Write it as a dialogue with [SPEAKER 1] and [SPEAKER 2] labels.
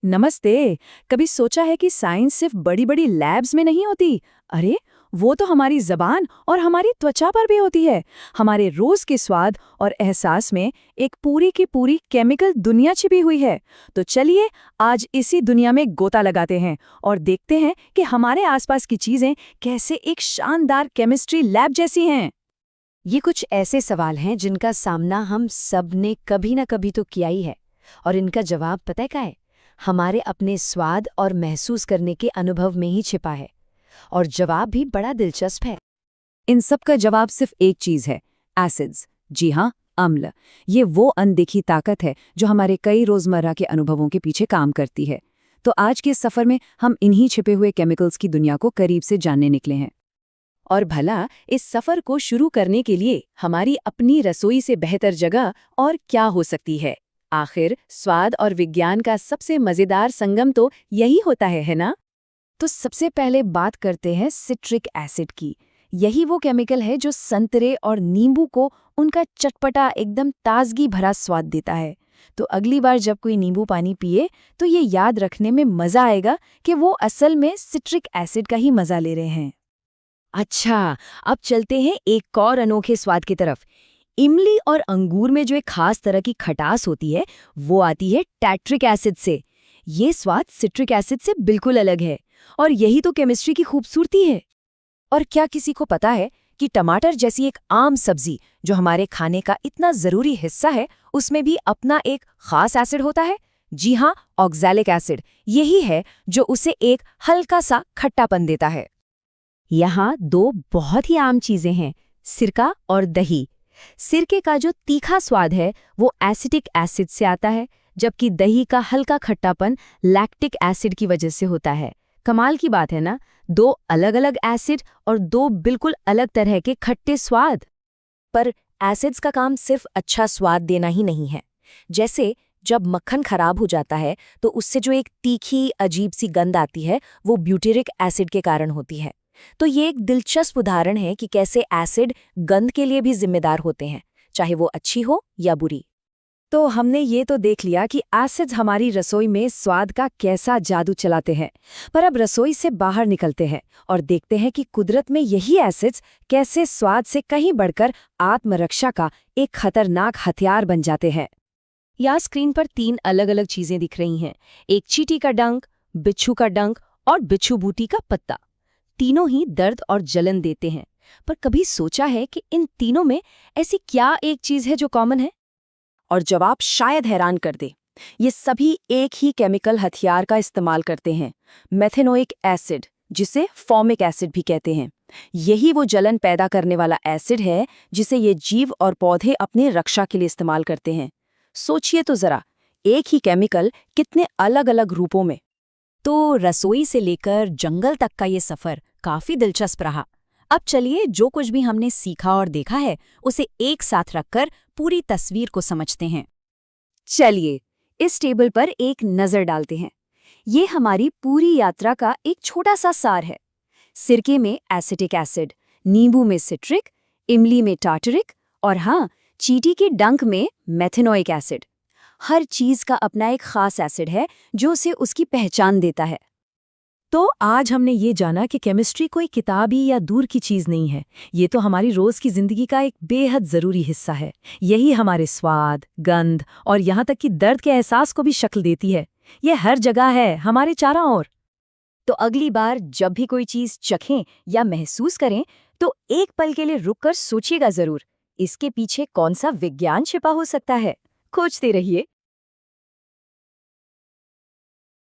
[SPEAKER 1] नमस्ते। कभी सोचा है कि साइंस सिर्फ बड़ी बड़ी लैब्स में नहीं होती? अरे वो तो हमारी जबान और हमारी त्वचा पर भी होती है। हमारे रोज के स्वाद और एहसास में एक पूरी की पूरी केमिकल दुनिया छिपी हुई है। तो चलिए आज इसी दुनिया में गोता लगाते हैं और देखते हैं कि हमारे आसपास की चीजें कैसे एक शानदार केमिस्ट्री लैब जैसी हैं।
[SPEAKER 2] ये कुछ ऐसे सवाल हैं जिनका सामना हम सब ने कभी ना कभी तो किया ही है। और इनका जवाब पता है क्या है? हमारे अपने स्वाद और महसूस करने के अनुभव में ही छिपा है। और जवाब भी बड़ा दिलचस्प है।
[SPEAKER 1] इन सब का जवाब सिर्फ एक चीज है, एसिड्स। जी हाँ, अम्ल। ये वो अनदेखी ताकत है जो हमारे कई रोजमर्रा के अनुभवों के पीछे काम करती है। तो आज के इस सफर में हम इन्हीं छिपे हुए केमिकल्स की दुनिया को करीब से जानने निकले हैं। और भला इस सफर को शुरू करने के लिए हमारी अपनी रसोई से बेहतर जगह और क्या हो सकती है? आखिर स्वाद और विज्ञान का सबसे मजेदार संगम तो यही होता है ना? तो सबसे पहले बात करते हैं सिट्रिक एसिड की। यही वो केमिकल है जो संतरे और नींबू को उनका चटपटा एकदम ताजगी भरा स्वाद देता है। तो अगली बार जब कोई नींबू पानी पिए तो ये याद रखने में मजा आएगा कि वो असल में सिट्रिक एसिड का ही मजा ले रहे हैं।
[SPEAKER 2] अच्छा, अब चलते हैं एक और अनोखे स्वाद की तरफ। इमली और अंगूर में जो एक खास तरह की खटास होती है, वो आती है टैट्रिक एसिड से। ये स्वाद सिट्रिक एसिड से बिल्कुल अलग है और यही तो केमिस्ट्री की खूबसूरती है।
[SPEAKER 1] और क्या किसी को पता है कि टमाटर जैसी एक आम सब्जी जो हमारे खाने का इतना जरूरी हिस्सा है, उसमें भी अपना एक खास एसिड होता है? जी हाँ, ऑक्सैलिक एसिड। यही है जो उसे एक हल्का सा खट्टापन देता है।
[SPEAKER 2] यहाँ दो बहुत ही आम चीजें हैं, सिरका और दही। सिरके का जो तीखा स्वाद है वो एसिटिक एसिड से आता है, जबकि दही का हल्का खट्टापन लैक्टिक एसिड की वजह से होता है। कमाल की बात है ना, दो अलग अलग एसिड और दो बिल्कुल अलग तरह के खट्टे स्वाद।
[SPEAKER 3] पर एसिड्स का काम सिर्फ अच्छा स्वाद देना ही नहीं है। जैसे जब मक्खन खराब हो जाता है तो उससे जो एक तीखी अजीब सी गंध आती है, वो ब्यूटेरिक एसिड के कारण होती है। तो ये एक दिलचस्प उदाहरण है कि कैसे एसिड गंध के लिए भी जिम्मेदार होते हैं, चाहे वो अच्छी हो या बुरी।
[SPEAKER 1] तो हमने ये तो देख लिया कि एसिड्स हमारी रसोई में स्वाद का कैसा जादू चलाते हैं। पर अब रसोई से बाहर निकलते हैं और देखते हैं कि कुदरत में यही एसिड्स कैसे स्वाद से कहीं बढ़कर आत्मरक्षा का एक खतरनाक हथियार बन जाते हैं।
[SPEAKER 3] यहाँ स्क्रीन पर 3 अलग अलग चीजें दिख रही हैं। एक चींटी का डंक, बिच्छू का डंक और बिच्छू बूटी का पत्ता। तीनों ही दर्द और जलन देते हैं। पर कभी सोचा है कि इन तीनों में ऐसी क्या एक चीज है जो कॉमन है?
[SPEAKER 1] और जवाब शायद हैरान कर दे। ये सभी एक ही केमिकल हथियार का इस्तेमाल करते हैं, मेथेनोइक एसिड, जिसे फॉर्मिक एसिड भी कहते हैं। यही वो जलन पैदा करने वाला एसिड है जिसे ये जीव और पौधे अपने रक्षा के लिए इस्तेमाल करते हैं। सोचिए तो जरा, एक ही केमिकल कितने अलग अलग रूपों में।
[SPEAKER 3] तो रसोई से लेकर जंगल तक का ये सफर काफी दिलचस्प रहा। अब चलिए जो कुछ भी हमने सीखा और देखा है उसे एक साथ रखकर पूरी तस्वीर को समझते हैं।
[SPEAKER 1] चलिए इस टेबल पर एक नजर डालते हैं। ये हमारी पूरी यात्रा का एक छोटा सा सार है। सिरके में एसिटिक एसिड, नींबू में सिट्रिक, इमली में टार्टरिक और हाँ, चींटी के डंक में मेथेनोइक एसिड। हर चीज का अपना एक खास एसिड है जो उसे उसकी पहचान देता है। तो आज हमने ये जाना कि केमिस्ट्री कोई किताबी या दूर की चीज नहीं है। ये तो हमारी रोज की जिंदगी का एक बेहद जरूरी हिस्सा है। यही हमारे स्वाद, गंध और यहाँ तक कि दर्द के एहसास को भी शक्ल देती है। ये हर जगह है, हमारे चारों ओर।
[SPEAKER 3] तो अगली बार जब भी कोई चीज चखें या महसूस करें तो एक पल के लिए रुककर सोचिएगा जरूर, इसके पीछे कौन सा विज्ञान छिपा हो सकता है। खोजते रहिए।